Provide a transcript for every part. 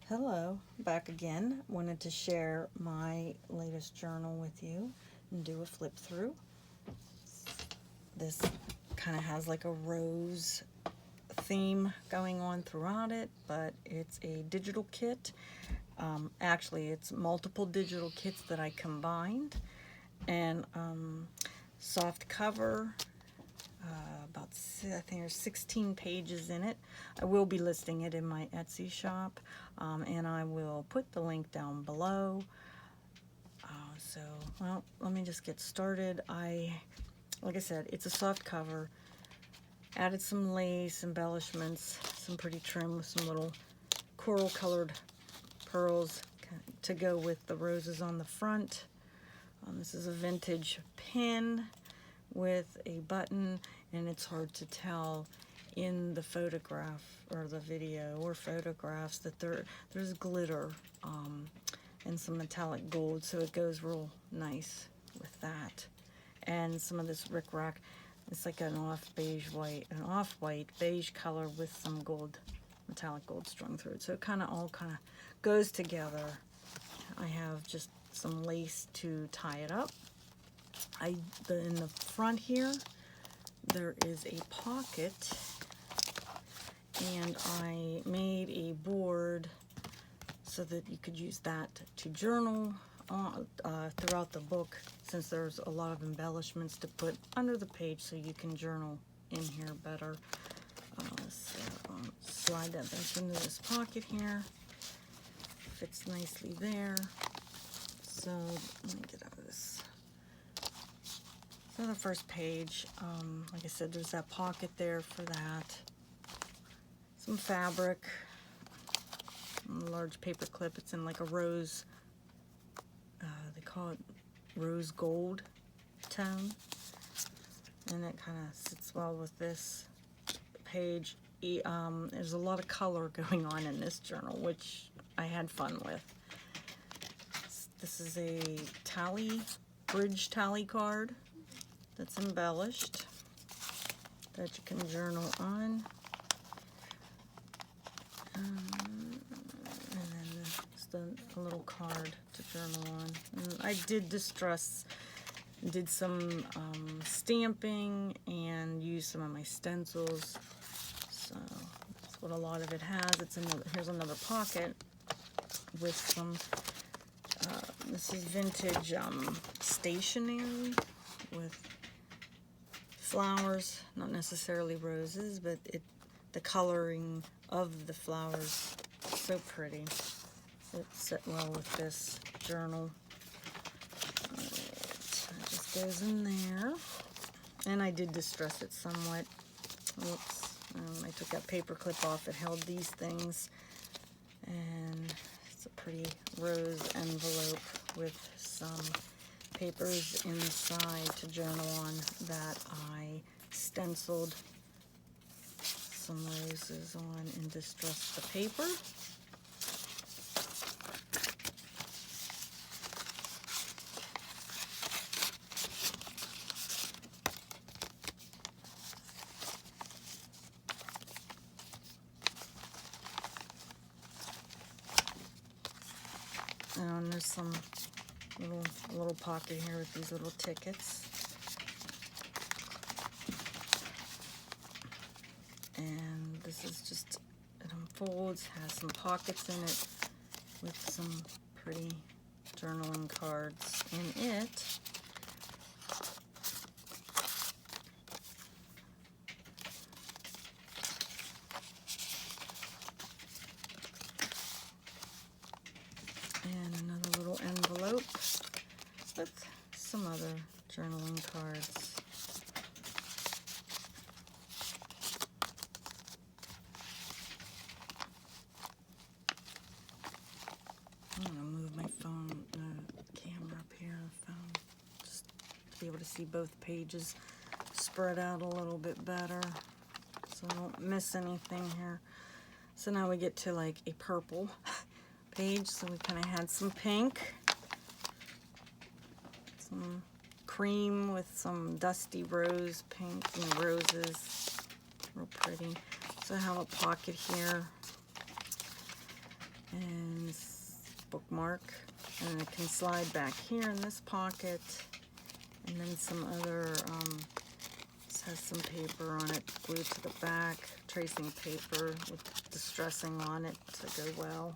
Hello, back again. Wanted to share my latest journal with you and do a flip through. This kind of has like a rose theme going on throughout it, but it's a digital kit. Actually, it's multiple digital kits that I combined, and soft cover. I think there's 16 pages in it. I will be listing it in my Etsy shop, and I will put the link down below. Well, let me just get started. Like I said, it's a soft cover. Added some lace embellishments, some pretty trim with some little coral colored pearls to go with the roses on the front. This is a vintage pin with a button, and it's hard to tell in the photograph or the video or photographs that there's glitter and some metallic gold, so it goes real nice with that. And some of this rickrack, it's like an off-white beige color with some gold, metallic gold strung through it, so it all goes together. I have just some lace to tie it up. In the front here, there is a pocket, and I made a board so that you could use that to journal throughout the book, since there's a lot of embellishments to put under the page so you can journal in here better. Slide that back into this pocket here. Fits nicely there. So let me get out of this. So the first page, like I said, there's that pocket there for that. Some fabric, a large paper clip. It's in like a rose, they call it rose gold tone. And it kind of sits well with this page. There's a lot of color going on in this journal, which I had fun with. This is a bridge tally card that's embellished that you can journal on. And then just a little card to journal on. And I did did some stamping and used some of my stencils. So that's what a lot of it has. Here's another pocket with some, this is vintage stationery with flowers, not necessarily roses, but the coloring of the flowers is so pretty. It set well with this journal. It just goes in there, and I did distress it somewhat. Whoops! I took that paper clip off. It held these things, and it's a pretty rose envelope with some papers inside to journal on that I stenciled some roses on and distressed the paper. And there's some little pocket here with these little tickets. And this is just, it unfolds, has some pockets in it with some pretty journaling cards in it. And another little envelope with some other journaling cards. I'm going to move my camera up here, just to be able to see both pages spread out a little bit better so I don't miss anything here. So now we get to like a purple page. So we kind of had some pink, some cream with some dusty rose pink and roses, real pretty. So I have a pocket here and bookmark, and it can slide back here in this pocket, and then some other, this has some paper on it glued to the back, tracing paper with distressing on it to go well.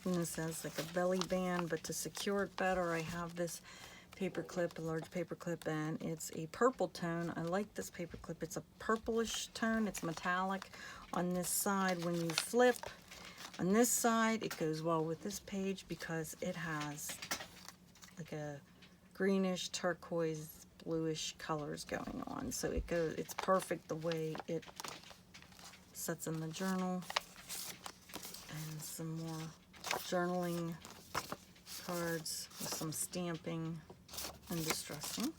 And this has like a belly band, but to secure it better, I have this paper clip, a large paper clip, and it's a purple tone. I like this paper clip. It's a purplish tone. It's metallic. On this side, when you flip, on this side, it goes well with this page because it has like a greenish, turquoise, bluish colors going on. So it's perfect the way it sets in the journal. And some more journaling cards with some stamping and distressing.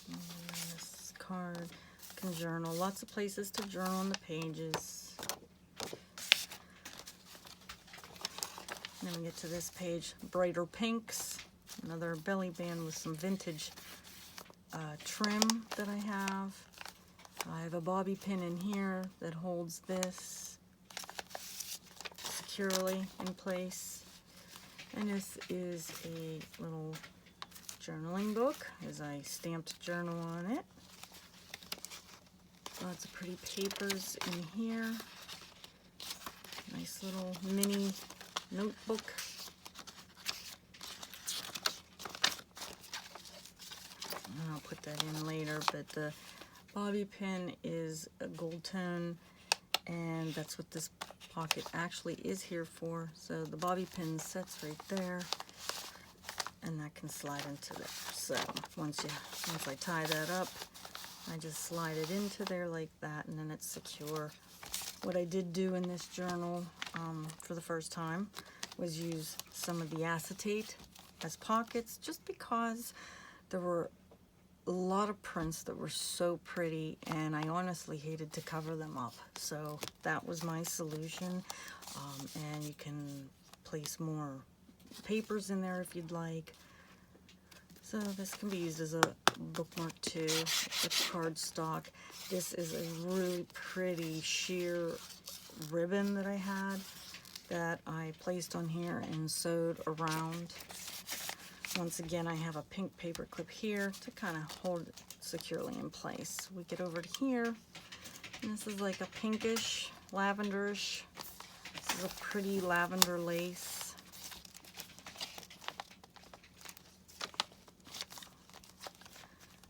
And this card can journal. Lots of places to journal on the pages. And then we get to this page, Brighter Pinks. Another belly band with some vintage trim that I have. I have a bobby pin in here that holds this securely in place. And this is a little journaling book, as I stamped journal on it. Lots of pretty papers in here. Nice little mini notebook. I'll put that in later, but the bobby pin is a gold tone, and that's what this pocket actually is here for. So the bobby pin sits right there, and that can slide into there. So once I tie that up, I just slide it into there like that, and then it's secure. What I did do in this journal for the first time was use some of the acetate as pockets, just because there were a lot of prints that were so pretty, and I honestly hated to cover them up. So that was my solution. And you can place more papers in there if you'd like. So this can be used as a bookmark too. It's cardstock. This is a really pretty sheer ribbon that I had that I placed on here and sewed around. Once again, I have a pink paper clip here to kind of hold it securely in place. We get over to here, and this is like a pinkish, lavenderish. This is a pretty lavender lace.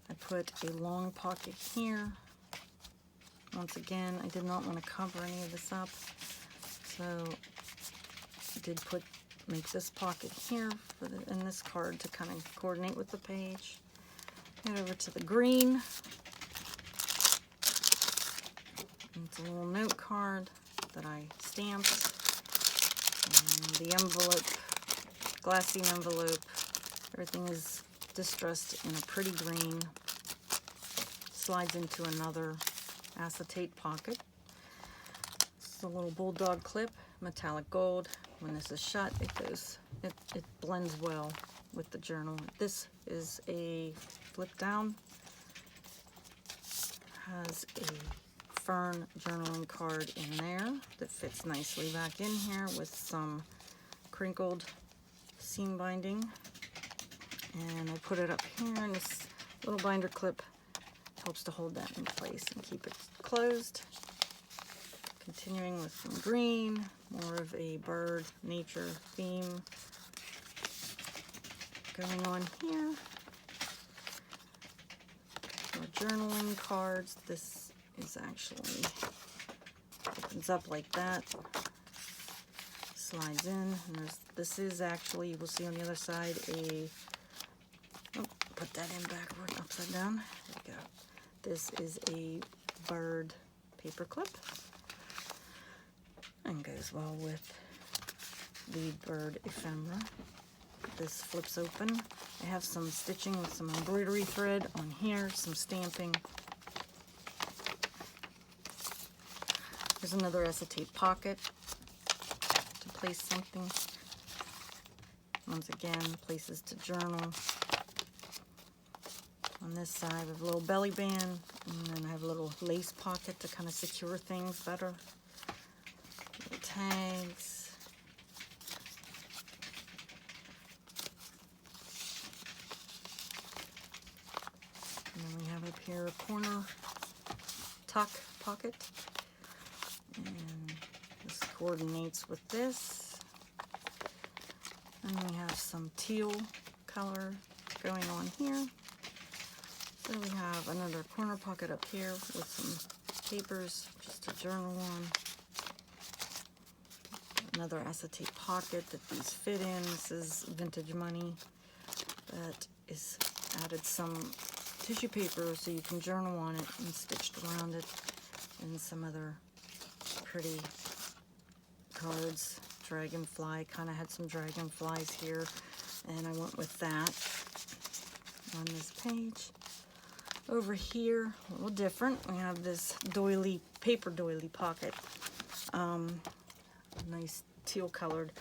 I put a long pocket here. Once again, I did not want to cover any of this up, so I did make this pocket here in this card to kind of coordinate with the page. Head over to the green. It's a little note card that I stamped. And the envelope, glassine envelope, everything is distressed in a pretty green. Slides into another acetate pocket. It's a little bulldog clip, metallic gold. When this is shut, it blends well with the journal. This is a flip down. Has a fern journaling card in there that fits nicely back in here with some crinkled seam binding. And I put it up here, and this little binder clip helps to hold that in place and keep it closed. Continuing with some green, more of a bird nature theme going on here. More journaling cards. This is actually opens up like that, slides in, and this is actually, you will see on the other side, put that in backward, upside down. There we go. This is a bird paper clip, and goes well with the bird ephemera. This flips open. I have some stitching with some embroidery thread on here, some stamping. There's another acetate pocket to place something. Once again, places to journal. On this side, I have a little belly band, and then I have a little lace pocket to kind of secure things better. Little tags. And then we have up here a corner tuck pocket. And this coordinates with this. And we have some teal color going on here. So we have another corner pocket up here with some papers just to journal on. Another acetate pocket that these fit in. This is Vintage Money that is added some tissue paper so you can journal on it and stitched around it, and some other pretty cards. Dragonfly, kind of had some dragonflies here, and I went with that on this page. Over here, a little different, we have this doily, paper doily pocket. Nice teal colored,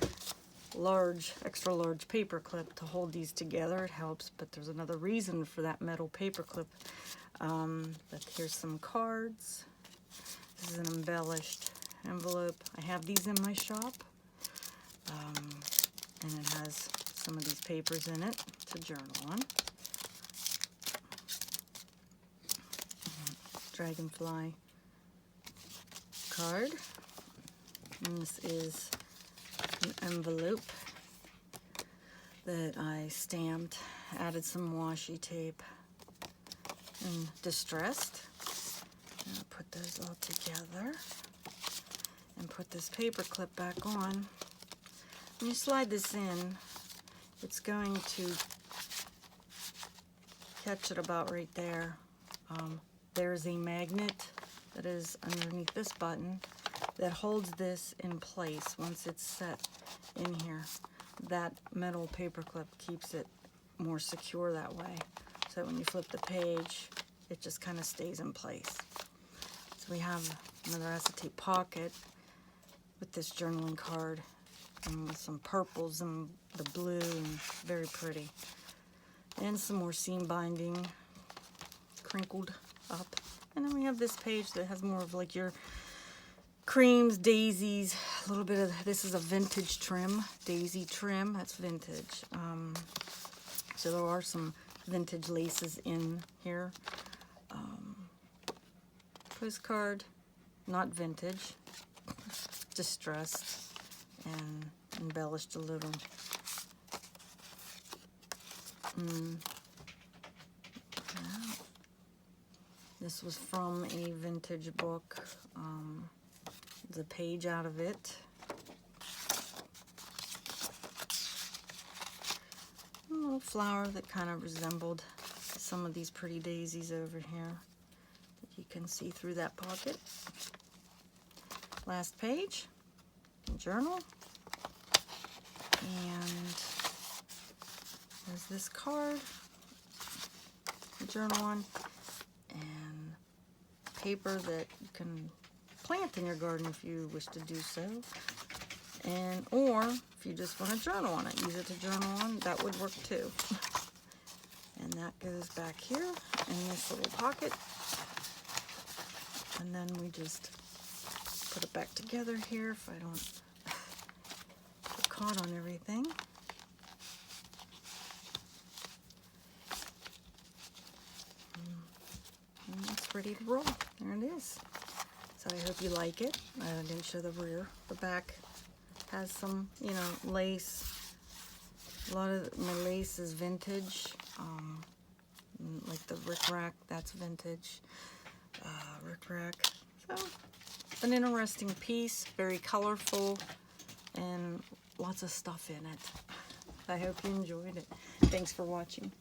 large, extra large paper clip to hold these together. It helps, but there's another reason for that metal paper clip. But here's some cards. This is an embellished envelope. I have these in my shop. And it has some of these papers in it to journal on. Dragonfly card. And this is an envelope that I stamped, added some washi tape, and distressed. And I'll put those all together and put this paper clip back on. When you slide this in, it's going to catch it about right there. There's a magnet that is underneath this button that holds this in place once it's set in here. That metal paper clip keeps it more secure that way. So when you flip the page, it just kind of stays in place. So we have another acetate pocket with this journaling card, and with some purples and the blue, and very pretty. And some more seam binding, crinkled up. And then we have this page that has more of like your creams, daisies, a little bit of, this is a vintage trim, daisy trim, that's vintage. So there are some vintage laces in here. Postcard, not vintage, distressed and embellished a little. This was from a vintage book. The page out of it. A little flower that kind of resembled some of these pretty daisies over here. You can see through that pocket. Last page, journal. And there's this card, journal on, and paper that you can plant in your garden if you wish to do so. And or if you just want to journal on it, use it to journal on, that would work too. And that goes back here in this little pocket. And then we just put it back together here if I don't get caught on everything. And it's ready to roll. There it is. So I hope you like it. I didn't show the rear. The back has some, you know, lace. A lot of my lace is vintage. Like the rickrack, that's vintage. Rickrack. So, an interesting piece, very colorful, and lots of stuff in it. I hope you enjoyed it. Thanks for watching.